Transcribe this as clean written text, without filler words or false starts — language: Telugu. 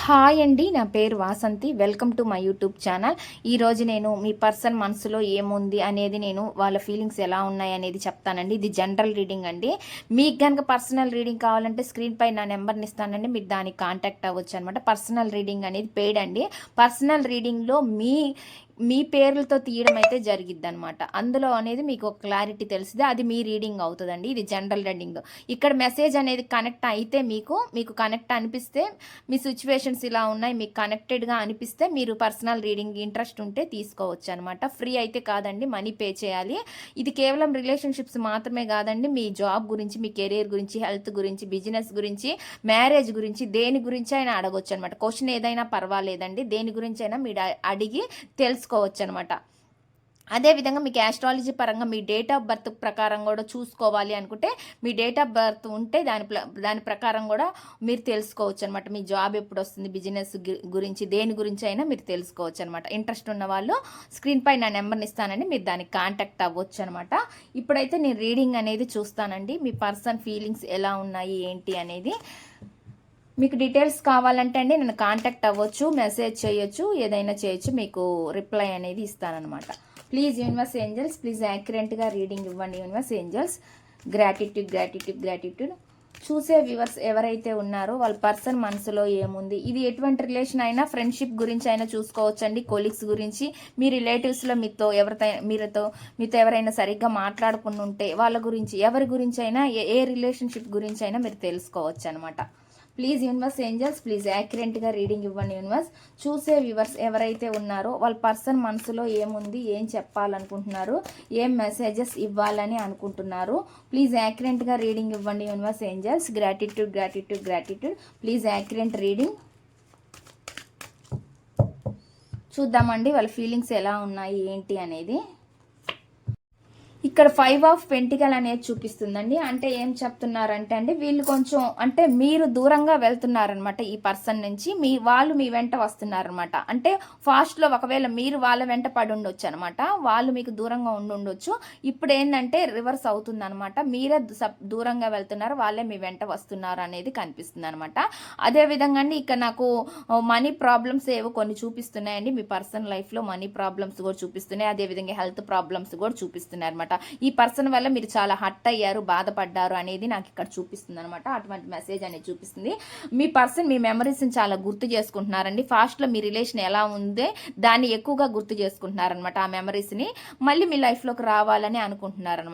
హాయ్ అండి, నా పేరు Vasanthi. Welcome to my YouTube channel. ఈరోజు నేను మీ పర్సన్ మనసులో ఏముంది అనేది, నేను వాళ్ళ ఫీలింగ్స్ ఎలా ఉన్నాయి అనేది చెప్తానండి. ఇది జనరల్ రీడింగ్ అండి. మీకు కనుక పర్సనల్ రీడింగ్ కావాలంటే స్క్రీన్ పై నా నెంబర్ని ఇస్తానండి, మీరు దానికి కాంటాక్ట్ అవ్వచ్చు అనమాట. పర్సనల్ రీడింగ్ అనేది పెయిడ్ అండి. పర్సనల్ రీడింగ్లో మీ పేర్లతో తీయడం అయితే జరిగిద్ది అనమాట. అందులో అనేది మీకు ఒక క్లారిటీ తెలిసింది, అది మీ రీడింగ్ అవుతుందండి. ఇది జనరల్ రీడింగ్. ఇక్కడ మెసేజ్ అనేది కనెక్ట్ అయితే మీకు కనెక్ట్ అనిపిస్తే, మీ సిచ్యువేషన్స్ ఇలా ఉన్నాయి, మీకు కనెక్టెడ్గా అనిపిస్తే మీరు పర్సనల్ రీడింగ్ ఇంట్రెస్ట్ ఉంటే తీసుకోవచ్చు అనమాట. ఫ్రీ అయితే కాదండి, మనీ పే చేయాలి. ఇది కేవలం రిలేషన్షిప్స్ మాత్రమే కాదండి, మీ జాబ్ గురించి, మీ కెరీర్ గురించి, హెల్త్ గురించి, బిజినెస్ గురించి, మ్యారేజ్ గురించి, దేని గురించి అయినా అడగొచ్చు అనమాట. క్వశ్చన్ ఏదైనా పర్వాలేదండి, దేని గురించి అయినా మీరు అడిగి తెలుసుకోవచ్చు అనమాట. అదేవిధంగా మీకు ఆస్ట్రాలజీ పరంగా మీ డేట్ ఆఫ్ బర్త్ ప్రకారం కూడా చూసుకోవాలి అనుకుంటే, మీ డేట్ ఆఫ్ బర్త్ ఉంటే దాని ప్రకారం కూడా మీరు తెలుసుకోవచ్చు అనమాట. మీ జాబ్ ఎప్పుడు వస్తుంది, బిజినెస్ గురించి, దేని గురించి అయినా మీరు తెలుసుకోవచ్చు అనమాట. ఇంట్రెస్ట్ ఉన్న వాళ్ళు స్క్రీన్ పై నా నెంబర్ని ఇస్తానండి, మీరు దానికి కాంటాక్ట్ అవ్వచ్చు అనమాట. ఇప్పుడైతే నేను రీడింగ్ అనేది చూస్తానండి, మీ పర్సన్ ఫీలింగ్స్ ఎలా ఉన్నాయి ఏంటి అనేది. మీకు డీటెయిల్స్ కావాలంటే అండి నన్ను కాంటాక్ట్ అవ్వచ్చు, మెసేజ్ చేయొచ్చు, ఏదైనా చేయొచ్చు, మీకు రిప్లై అనేది ఇస్తానన్నమాట. ప్లీజ్ యూనివర్స్ ఏంజల్స్, ప్లీజ్ యాక్యురేట్గా రీడింగ్ ఇవ్వండి యూనివర్స్ ఏంజల్స్. గ్రాటిట్యూడ్. చూసే వ్యూవర్స్ ఎవరైతే ఉన్నారో వాళ్ళ పర్సన్ మనసులో ఏముంది, ఇది ఎటువంటి రిలేషన్ అయినా, ఫ్రెండ్షిప్ గురించి అయినా చూసుకోవచ్చండి, కొలీగ్స్ గురించి, మీ రిలేటివ్స్లో మీతో ఎవరైనా సరిగ్గా మాట్లాడుకుని ఉంటే వాళ్ళ గురించి, ఎవరి గురించి అయినా, ఏ రిలేషన్షిప్ గురించి అయినా మీరు తెలుసుకోవచ్చు అనమాట. ప్లీజ్ యూనివర్స్ ఏంజల్స్, ప్లీజ్ యాక్యురేట్గా రీడింగ్ ఇవ్వండి యూనివర్స్. చూసే వ్యూవర్స్ ఎవరైతే ఉన్నారో వాళ్ళ పర్సన్ మనసులో ఏముంది, ఏం చెప్పాలనుకుంటున్నారు, ఏం మెసేజెస్ ఇవ్వాలని అనుకుంటున్నారు, ప్లీజ్ యాక్యురేట్గా రీడింగ్ ఇవ్వండి universe angels. Gratitude. Please accurate reading. చూద్దామండి వాళ్ళ ఫీలింగ్స్ ఎలా ఉన్నాయి ఏంటి అనేది. ఇక్కడ 5 ఆఫ్ పెంటికల్ అనేది చూపిస్తుందండి. అంటే ఏం చెప్తున్నారంటే అండి, వీళ్ళు కొంచెం అంటే మీరు దూరంగా వెళ్తున్నారనమాట ఈ పర్సన్ నుంచి, వాళ్ళు మీ వెంట వస్తున్నారనమాట. అంటే ఫాస్ట్లో ఒకవేళ మీరు వాళ్ళ వెంట పడి ఉండొచ్చు అనమాట, వాళ్ళు మీకు దూరంగా ఉండొచ్చు. ఇప్పుడు ఏంటంటే రివర్స్ అవుతుంది అనమాట, మీరే దూరంగా వెళ్తున్నారు, వాళ్ళే మీ వెంట వస్తున్నారు అనేది కనిపిస్తుంది అనమాట. అదేవిధంగా అండి ఇక్కడ నాకు మనీ ప్రాబ్లమ్స్ ఏవో కొన్ని చూపిస్తున్నాయండి. మీ పర్సనల్ లైఫ్లో మనీ ప్రాబ్లమ్స్ కూడా చూపిస్తున్నాయి, అదేవిధంగా హెల్త్ ప్రాబ్లమ్స్ కూడా చూపిస్తున్నాయి అనమాట. ఈ పర్సన్ వల్ల మీరు చాలా హర్ట్ అయ్యారు, బాధపడ్డారు అనేది నాకు ఇక్కడ చూపిస్తుంది అనమాట. అటువంటి మెసేజ్ అనేది చూపిస్తుంది. మీ పర్సన్ మీ మెమరీస్ని చాలా గుర్తు చేసుకుంటున్నారండి. ఫాస్ట్లో మీ రిలేషన్ ఎలా ఉందే దాన్ని ఎక్కువగా గుర్తు చేసుకుంటున్నారనమాట. ఆ మెమరీస్ని మళ్ళీ మీ లైఫ్లోకి రావాలని అనుకుంటున్నారనమాట.